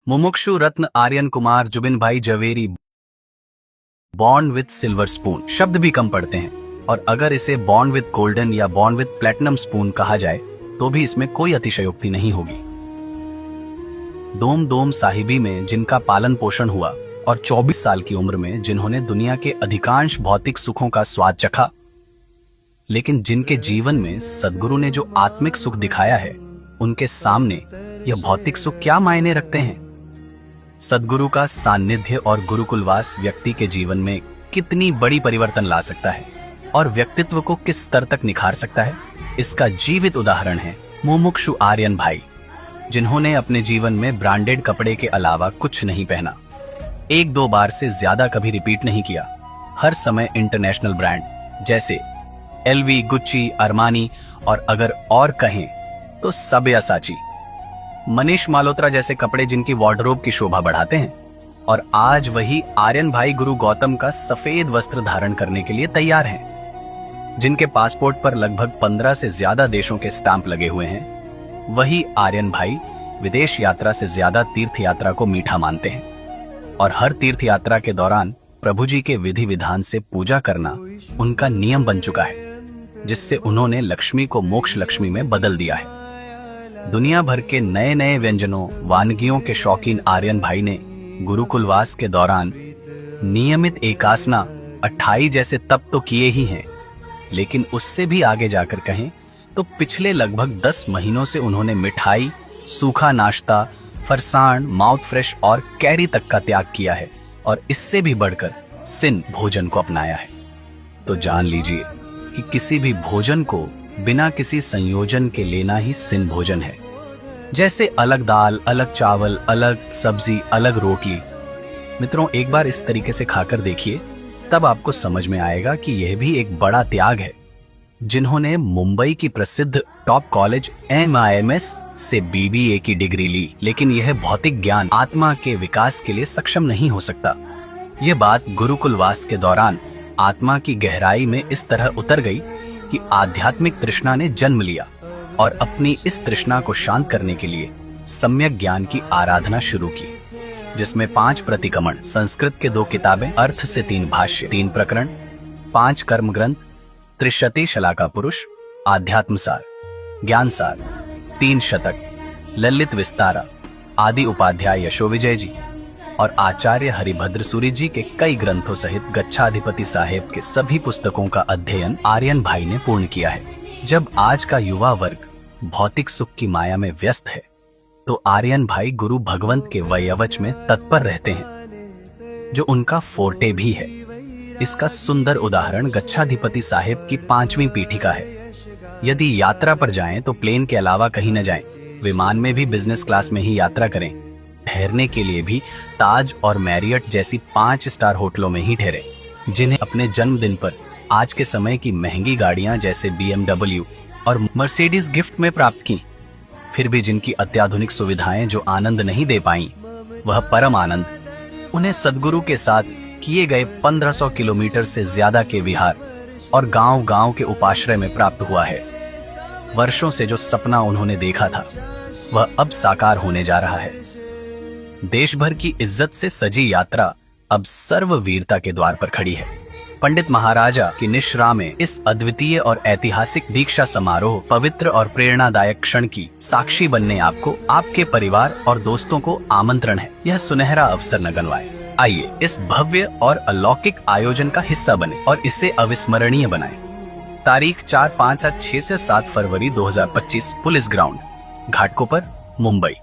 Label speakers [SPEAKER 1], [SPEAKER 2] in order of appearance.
[SPEAKER 1] मुमुक्षु रत्न Aryan Kumar Zubin Bhai Javeri born with silver spoon शब्द भी कम पड़ते हैं, और अगर इसे बॉर्न विथ गोल्डन या बॉर्न विथ प्लेटिनम स्पून कहा जाए तो भी इसमें कोई अतिशयोक्ति नहीं होगी। दोम दोम साहिबी में जिनका पालन पोषण हुआ और 24 साल की उम्र में जिन्होंने दुनिया के अधिकांश भौतिक सुखों का स्वाद चखा, लेकिन जिनके जीवन में सद्गुरु ने जो आत्मिक सुख दिखाया है, उनके सामने यह भौतिक सुख क्या मायने रखते हैं। सद्गुरु का सानिध्य और गुरुकुलवास व्यक्ति के जीवन में कितनी बड़ी परिवर्तन ला सकता है और व्यक्तित्व को किस स्तर तक निखार सकता है, इसका जीवित उदाहरण है मुमुक्षु आर्यन भाई, जिन्होंने अपने जीवन में ब्रांडेड कपड़े के अलावा कुछ नहीं पहना, एक दो बार से ज्यादा कभी रिपीट नहीं किया। हर समय इंटरनेशनल ब्रांड जैसे एलवी, गुच्ची, अरमानी और अगर और कहें तो सब्यासाची, मनीष माल्होत्रा जैसे कपड़े जिनकी वार्डरोब की शोभा बढ़ाते हैं। और आज वही आर्यन भाई गुरु गौतम का सफेद वस्त्र धारण करने के लिए तैयार हैं, जिनके पासपोर्ट पर लगभग 15 से ज्यादा देशों के स्टाम्प लगे हुए हैं। वही आर्यन भाई विदेश यात्रा से ज्यादा तीर्थ यात्रा को मीठा मानते हैं और हर तीर्थ यात्रा के दौरान प्रभु जी के विधि विधान से पूजा करना उनका नियम बन चुका है, जिससे उन्होंने लक्ष्मी को मोक्ष लक्ष्मी में बदल दिया है। दुनिया भर के नए नए व्यंजनों वानगियों के शौकीन आर्यन भाई ने गुरुकुलवास के दौरान नियमित एकासना 28 जैसे तप तो किए ही हैं, लेकिन उससे भी आगे जाकर कहें तो पिछले लगभग 10 महीनों से उन्होंने मिठाई, सूखा नाश्ता, फरसाण, माउथ फ्रेश और कैरी तक का त्याग किया है और इससे भी बढ़कर सिन भोजन को अपनाया है। तो जान लीजिए कि किसी भी भोजन को बिना किसी संयोजन के लेना ही सिन भोजन है। जैसे अलग दाल, अलग चावल, अलग सब्जी, अलग रोटली। मित्रों, एक बार इस तरीके से खाकर देखिए, तब आपको समझ में आएगा कि यह भी एक बड़ा त्याग है। जिन्होंने मुंबई की प्रसिद्ध टॉप कॉलेज MIMS से BBA की डिग्री ली, लेकिन यह भौतिक ज्ञान आत्मा के विकास के लिए सक्षम नहीं हो सकता। यह बात गुरुकुलवास के दौरान आत्मा की गहराई में इस तरह उतर गई कि आध्यात्मिक तृष्णा ने जन्म लिया और अपनी इस तृष्णा को शांत करने के लिए सम्यक ज्ञान की आराधना शुरू की, जिसमें 5 प्रतिक्रमण, संस्कृत के 2 किताबें, अर्थ से 3 भाष्य, 3 प्रकरण, 5 कर्म ग्रंथ, त्रिशति शलाका पुरुष, आध्यात्म सार, ज्ञान सार, 3 शतक, ललित विस्तारा आदि उपाध्याय यशोविजय जी और आचार्य हरिभद्र सूरी जी के कई ग्रंथों सहित गच्छाधिपति साहेब के सभी पुस्तकों का अध्ययन आर्यन भाई ने पूर्ण किया है। जब आज का युवा वर्ग भौतिक सुख की माया में व्यस्त है, तो आर्यन भाई गुरु भगवंत के वयवच में तत्पर रहते हैं, जो उनका फोर्टे भी है। इसका सुंदर उदाहरण गच्छाधिपति साहेब की 5वीं पीठिका है। यदि यात्रा पर जाएं तो प्लेन के अलावा कहीं न जाएं, विमान में भी बिजनेस क्लास में ही यात्रा करें, ठहरने के लिए भी ताज और मैरियट जैसी 5 स्टार होटलों में ही ठहरे, जिन्हें अपने जन्मदिन पर आज के समय की महंगी गाड़ियां जैसे BMW और मर्सिडीज गिफ्ट में प्राप्त की। फिर भी जिनकी अत्याधुनिक सुविधाएं जो आनंद नहीं दे पाई, वह परम आनंद उन्हें सद्गुरु के साथ किए गए 1500 किलोमीटर से ज्यादा के विहार और गांव-गांव के उपाश्रय में प्राप्त हुआ है। वर्षों से जो सपना उन्होंने देखा था, वह अब साकार होने जा रहा है। देश भर की इज्जत से सजी यात्रा अब सर्ववीरता के द्वार पर खड़ी है। पंडित महाराजा की निश्रा में इस अद्वितीय और ऐतिहासिक दीक्षा समारोह, पवित्र और प्रेरणादायक क्षण की साक्षी बनने आपको, आपके परिवार और दोस्तों को आमंत्रण है। यह सुनहरा अवसर न गंवाएं। आइए इस भव्य और अलौकिक आयोजन का हिस्सा बने और इसे अविस्मरणीय बनाएं। तारीख 4, 5, 6 से 7 फरवरी 2025, पुलिस ग्राउंड, घाटकोपर, मुंबई।